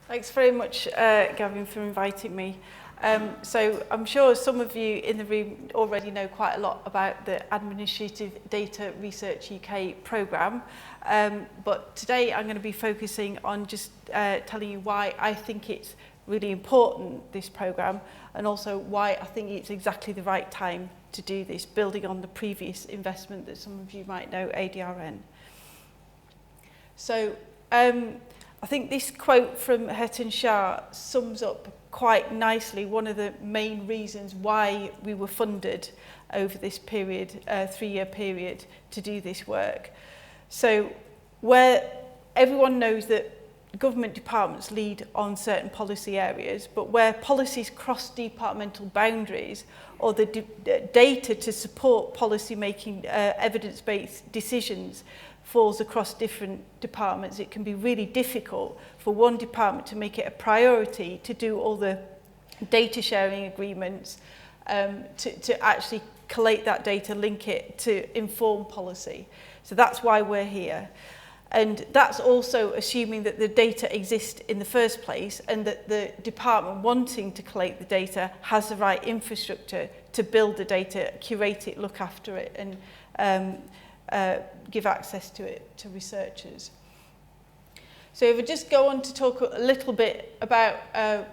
Thanks very much, Gavin, for inviting me. So I'm sure some of you in the room already know quite a lot about the Administrative Data Research UK programme, but today I'm going to be focusing on just telling you why I think it's really important, this programme, and also why I think it's exactly the right time to do this, building on the previous investment that some of you might know, ADRN. So I think this quote from Hetan Shah sums up quite nicely one of the main reasons why we were funded over this period, 3-year period, to do this work. So where everyone knows that government departments lead on certain policy areas, but where policies cross departmental boundaries or the data to support policy making evidence-based decisions falls across different departments, it can be really difficult for one department to make it a priority to do all the data sharing agreements, to actually collate that data, link it to inform policy. So that's why we're here. And that's also assuming that the data exists in the first place and that the department wanting to collate the data has the right infrastructure to build the data, curate it, look after it, and give access to it to researchers. So if I just go on to talk a little bit about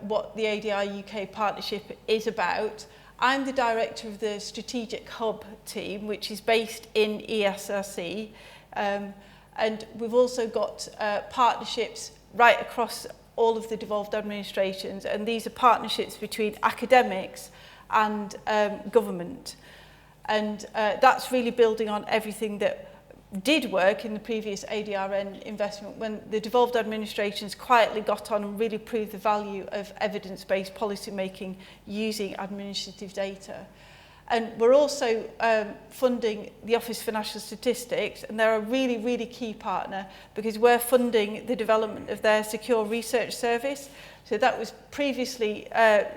what the ADR UK partnership is about, I'm the director of the Strategic Hub team, which is based in ESRC, and we've also got partnerships right across all of the devolved administrations, and these are partnerships between academics and government. And that's really building on everything that did work in the previous ADRN investment when the devolved administrations quietly got on and really proved the value of evidence-based policy making using administrative data. And we're also funding the Office for National Statistics, and they're a really, really key partner because we're funding the development of their secure research service. So that was previously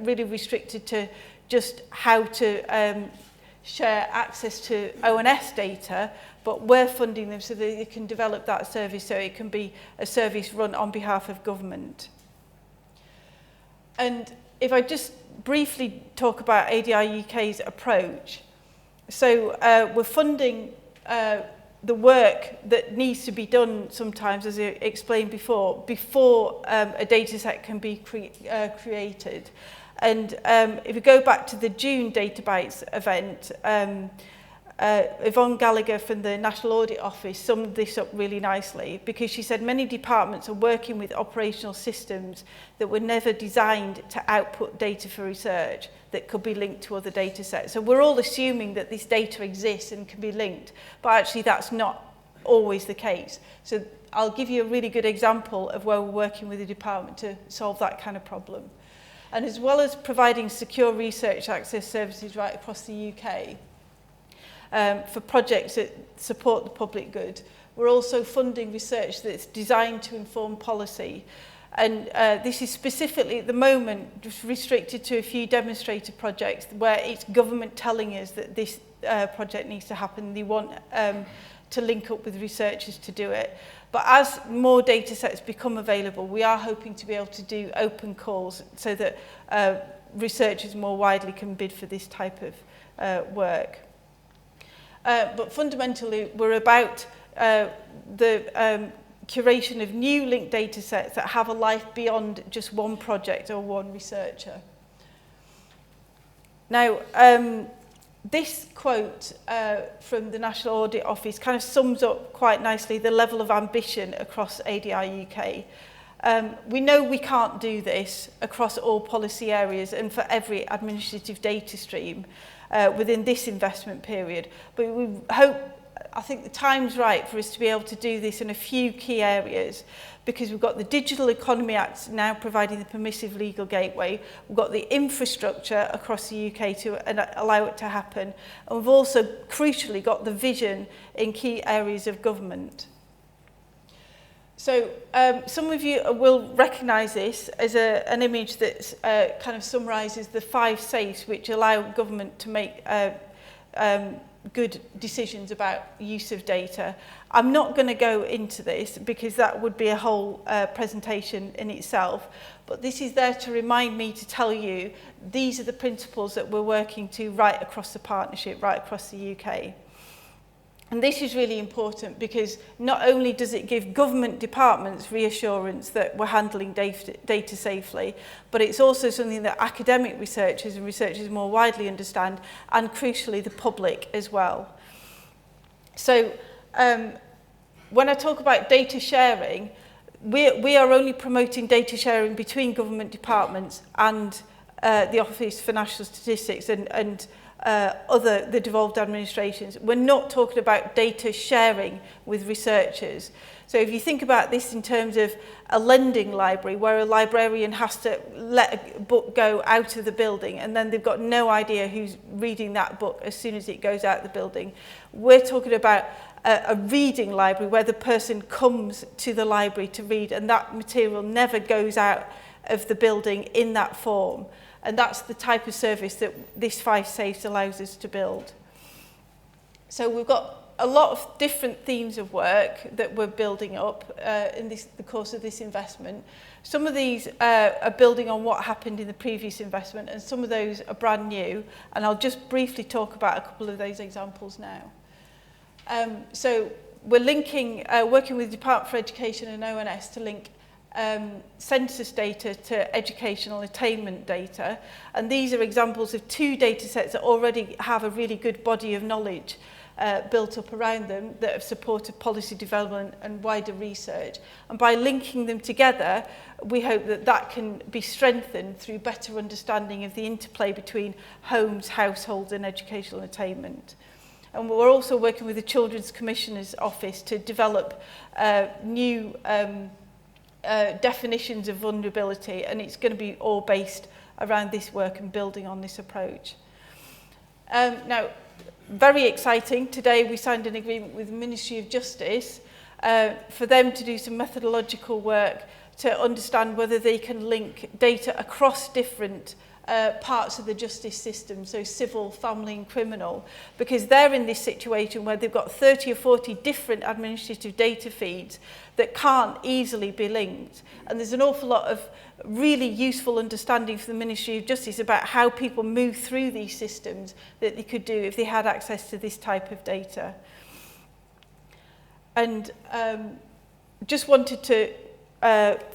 really restricted to just how to share access to ONS data, but we're funding them so that they can develop that service so it can be a service run on behalf of government. And if I just briefly talk about ADR UK's approach, so we're funding the work that needs to be done sometimes, as I explained before a data set can be created. And if we go back to the June Data Bites event, Yvonne Gallagher from the National Audit Office summed this up really nicely because she said many departments are working with operational systems that were never designed to output data for research that could be linked to other data sets. So we're all assuming that this data exists and can be linked, but actually that's not always the case. So I'll give you a really good example of where we're working with a department to solve that kind of problem. And as well as providing secure research access services right across the UK for projects that support the public good, we're also funding research that's designed to inform policy. And this is specifically at the moment just restricted to a few demonstrator projects where it's government telling us that this project needs to happen. They want to link up with researchers to do it. But as more data sets become available, we are hoping to be able to do open calls so that researchers more widely can bid for this type of work. But fundamentally, we're about the curation of new linked data sets that have a life beyond just one project or one researcher. Now, this quote from the National Audit Office kind of sums up quite nicely the level of ambition across ADR UK. We know we can't do this across all policy areas and for every administrative data stream within this investment period, but we hope, I think the time's right for us to be able to do this in a few key areas because we've got the Digital Economy Act now providing the permissive legal gateway, we've got the infrastructure across the UK to allow it to happen, and we've also crucially got the vision in key areas of government. So some of you will recognise this as an image that kind of summarises the 5 safes which allow government to make good decisions about use of data. I'm not going to go into this because that would be a whole presentation in itself, but this is there to remind me to tell you these are the principles that we're working to right across the partnership, right across the UK. And this is really important because not only does it give government departments reassurance that we're handling data safely, but it's also something that academic researchers and researchers more widely understand, and crucially the public as well. So when I talk about data sharing, we are only promoting data sharing between government departments and the Office for National Statistics and the devolved administrations. We're not talking about data sharing with researchers. So if you think about this in terms of a lending library, where a librarian has to let a book go out of the building and then they've got no idea who's reading that book as soon as it goes out of the building, we're talking about a reading library where the person comes to the library to read and that material never goes out of the building in that form. And that's the type of service that this 5 Safes allows us to build. So we've got a lot of different themes of work that we're building up in the course of this investment. Some of these are building on what happened in the previous investment, and some of those are brand new. And I'll just briefly talk about a couple of those examples now. So we're linking, working with the Department for Education and ONS to link census data to educational attainment data, and these are examples of 2 data sets that already have a really good body of knowledge built up around them that have supported policy development and wider research. And by linking them together, we hope that that can be strengthened through better understanding of the interplay between homes, households and educational attainment. And we're also working with the Children's Commissioner's Office to develop new definitions of vulnerability, and it's going to be all based around this work and building on this approach. Now, very exciting, today we signed an agreement with the Ministry of Justice for them to do some methodological work to understand whether they can link data across different parts of the justice system, so civil, family and criminal, because they're in this situation where they've got 30 or 40 different administrative data feeds that can't easily be linked. And there's an awful lot of really useful understanding for the Ministry of Justice about how people move through these systems that they could do if they had access to this type of data. And just wanted to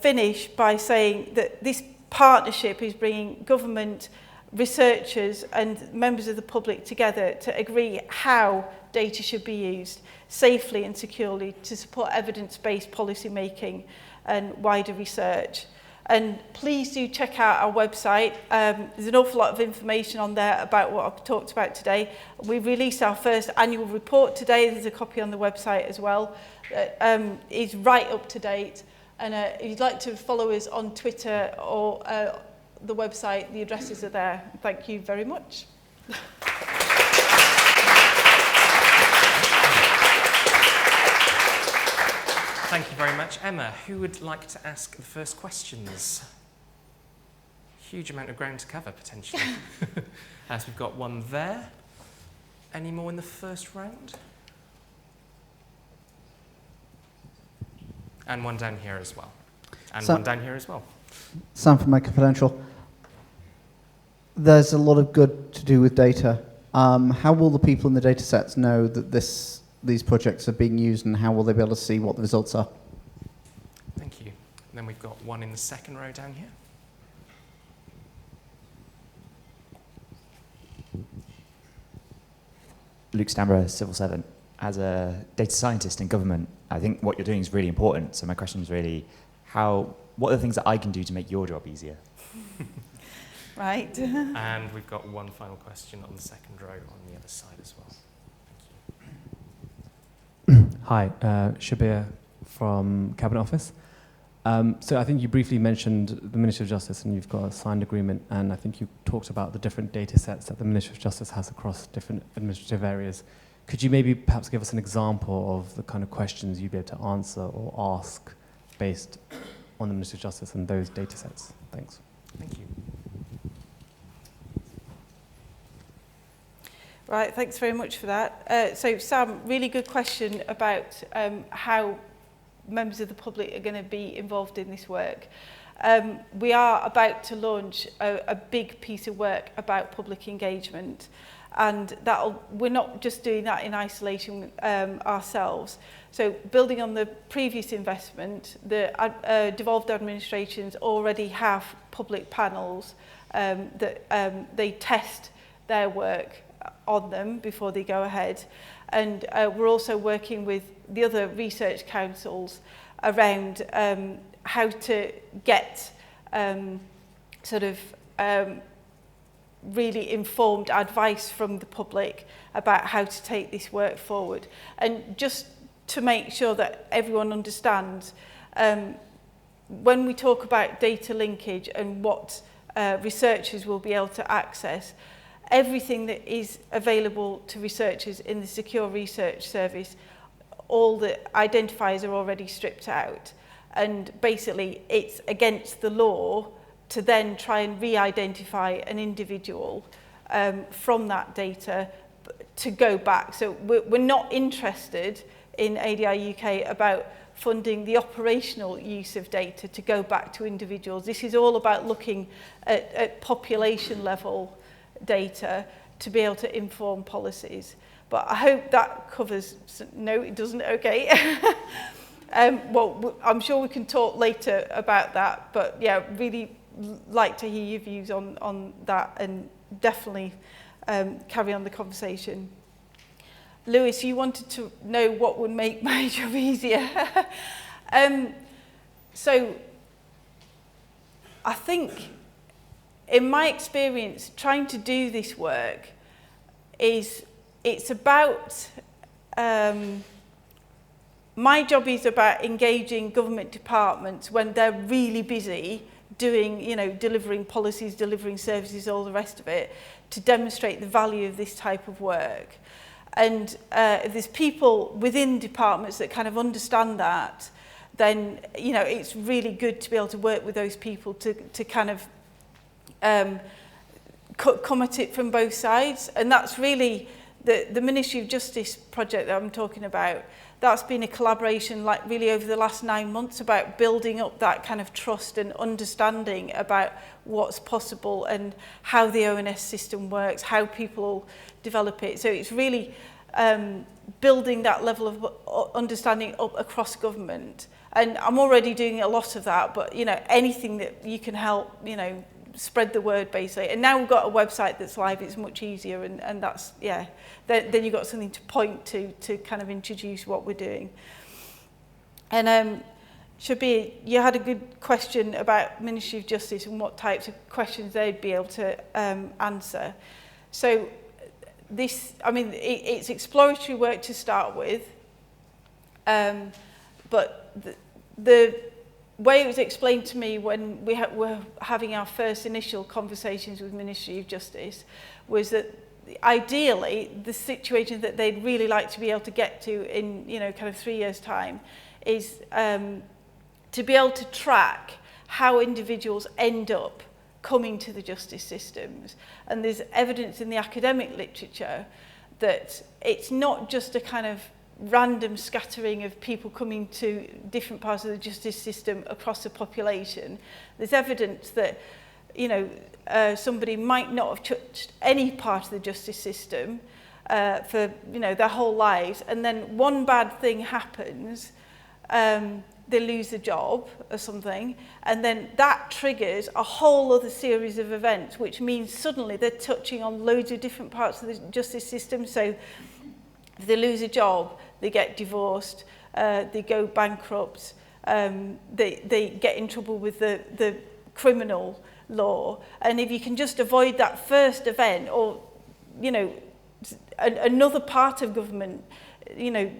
finish by saying that this partnership is bringing government, researchers and members of the public together to agree how data should be used safely and securely to support evidence-based policy making and wider research. And please do check out our website. There's an awful lot of information on there about what I've talked about today. We released our first annual report today. There's a copy on the website as well. It's right up to date. And if you'd like to follow us on Twitter or the website, the addresses are there. Thank you very much. Thank you very much. Emma, who would like to ask the first questions? Huge amount of ground to cover, potentially. As we've got one there. Any more in the first round? And one down here as well. And one down here as well. Sam from Confidential. There's a lot of good to do with data. How will the people in the data sets know that these projects are being used, and how will they be able to see what the results are? Thank you. And then we've got one in the second row down here. Luke Stamborough, civil servant. As a data scientist in government, I think what you're doing is really important. So my question is really, what are the things that I can do to make your job easier? Right. And we've got one final question on the second row on the other side as well. Hi, Shabir from Cabinet Office. So I think you briefly mentioned the Ministry of Justice, and you've got a signed agreement, and I think you talked about the different data sets that the Ministry of Justice has across different administrative areas. Could you maybe perhaps give us an example of the kind of questions you'd be able to answer or ask based on the Ministry of Justice and those data sets? Thanks. Thank you. Right, thanks very much for that. So Sam, really good question about how members of the public are going to be involved in this work. We are about to launch a big piece of work about public engagement, and we're not just doing that in isolation ourselves. So building on the previous investment, the devolved administrations already have public panels that they test their work on them before they go ahead. And we're also working with the other research councils around how to get really informed advice from the public about how to take this work forward. And just to make sure that everyone understands, when we talk about data linkage and what researchers will be able to access, everything that is available to researchers in the Secure Research Service, all the identifiers are already stripped out. And basically, it's against the law to then try and re-identify an individual from that data to go back. So we're not interested in ADR UK about funding the operational use of data to go back to individuals. This is all about looking at population level data to be able to inform policies. But I hope that covers. No, it doesn't. Okay. Well, I'm sure we can talk later about that. But yeah, really like to hear your views on that, and definitely carry on the conversation. Lewis, you wanted to know what would make my job easier. So I think, in my experience, trying to do this work it's about, my job is about engaging government departments when they're really busy doing, delivering policies, delivering services, all the rest of it, to demonstrate the value of this type of work. And if there's people within departments that kind of understand that, then, it's really good to be able to work with those people to kind of come at it from both sides. And that's really the Ministry of Justice project that I'm talking about. That's been a collaboration really over the last 9 months about building up that kind of trust and understanding about what's possible and how the ONS system works, how people develop it. So it's really building that level of understanding up across government. And I'm already doing a lot of that, but anything that you can help, spread the word basically. And now we've got a website that's live, it's much easier, and that's, then you've got something to point to kind of introduce what we're doing. And Shabir, you had a good question about Ministry of Justice and what types of questions they'd be able to answer. So it's exploratory work to start with, but the way it was explained to me when we were having our first initial conversations with Ministry of Justice was that ideally the situation that they'd really like to be able to get to in kind of 3 years' time is to be able to track how individuals end up coming to the justice systems. And there's evidence in the academic literature that it's not just a kind of random scattering of people coming to different parts of the justice system across the population. There's evidence that somebody might not have touched any part of the justice system for their whole lives, and then one bad thing happens, they lose a job or something, and then that triggers a whole other series of events, which means suddenly they're touching on loads of different parts of the justice system. So if they lose a job, they get divorced, they go bankrupt, they get in trouble with the criminal law. And if you can just avoid that first event, or another part of government,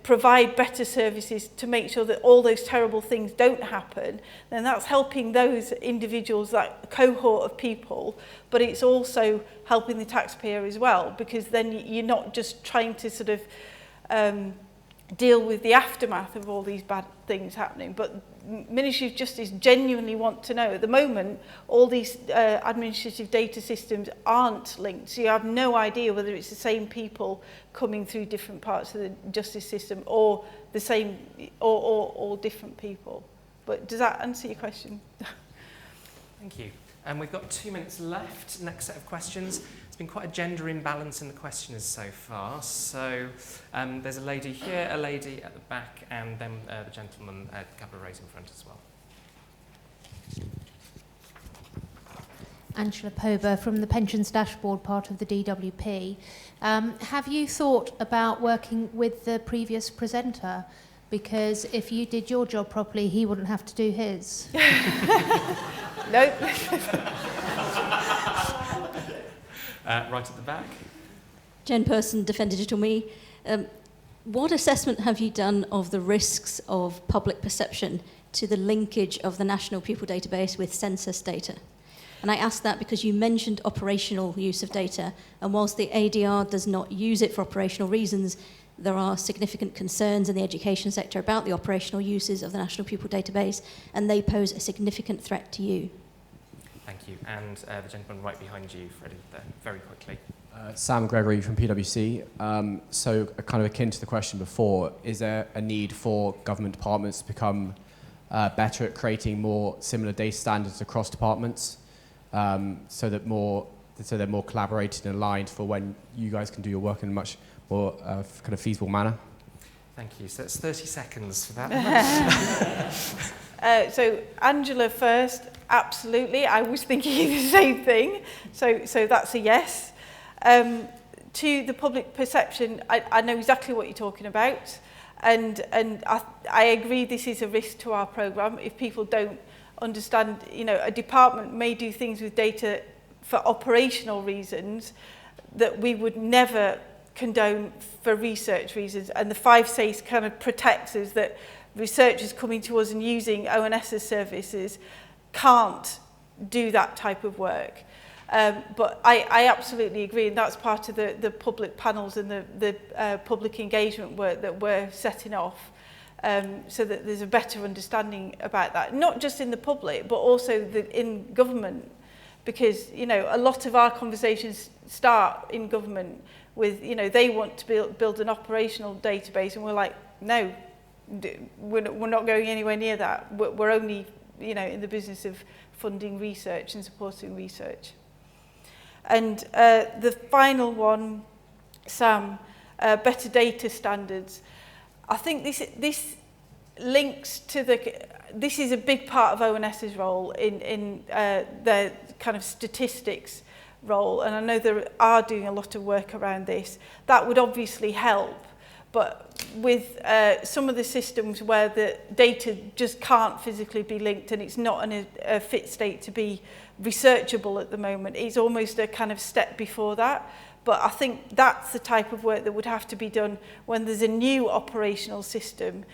provide better services to make sure that all those terrible things don't happen, then that's helping those individuals, that cohort of people, but it's also helping the taxpayer as well, because then you're not just trying to sort of deal with the aftermath of all these bad things happening. But Ministry of Justice genuinely want to know. At the moment, all these administrative data systems aren't linked, so you have no idea whether it's the same people coming through different parts of the justice system or the same or different people. But does that answer your question? Thank you. And we've got 2 minutes left. Next set of questions. It's been quite a gender imbalance in the questioners so far. So there's a lady here, a lady at the back, and then the gentleman at a couple of rows in front as well. Angela Pober from the Pensions Dashboard, part of the DWP. Have you thought about working with the previous presenter? Because if you did your job properly, he wouldn't have to do his. No. Right at the back. Jen Person, Defend Digital Me. What assessment have you done of the risks of public perception to the linkage of the National Pupil Database with Census data? And I ask that because you mentioned operational use of data, and whilst the ADR does not use it for operational reasons, there are significant concerns in the education sector about the operational uses of the National Pupil Database, and they pose a significant threat to you. Thank you. And the gentleman right behind you, Freddie, there, very quickly. Sam Gregory from PwC. So kind of akin to the question before, is there a need for government departments to become better at creating more similar data standards across departments, so they're more collaborated and aligned for when you guys can do your work in a much more kind of feasible manner? Thank you. So it's 30 seconds for that. So Angela first, absolutely. I was thinking the same thing. So that's a yes. To the public perception, I know exactly what you're talking about. And I agree this is a risk to our programme. If people don't understand, a department may do things with data for operational reasons that we would never condone for research reasons, and the 5 Says kind of protects us that researchers coming to us and using ONS's services can't do that type of work. But I absolutely agree, and that's part of the public panels and the public engagement work that we're setting off, so that there's a better understanding about that, not just in the public but also in government, because a lot of our conversations start in government with, they want to build an operational database, and we're like, no, we're not going anywhere near that. We're only, in the business of funding research and supporting research. And the final one, Sam, better data standards. I think this links to this is a big part of ONS's role in their kind of statistics role, and I know they are doing a lot of work around this. That would obviously help, but with some of the systems where the data just can't physically be linked and it's not in a fit state to be researchable at the moment, it's almost a kind of step before that. But I think that's the type of work that would have to be done when there's a new operational system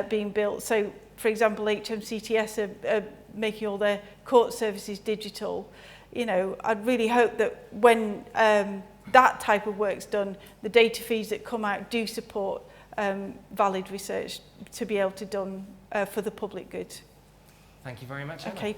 being built. So, for example, HMCTS are making all their court services digital. I'd really hope that when that type of work's done, the data feeds that come out do support valid research to be able to done for the public good. Thank you very much, Emma. Okay.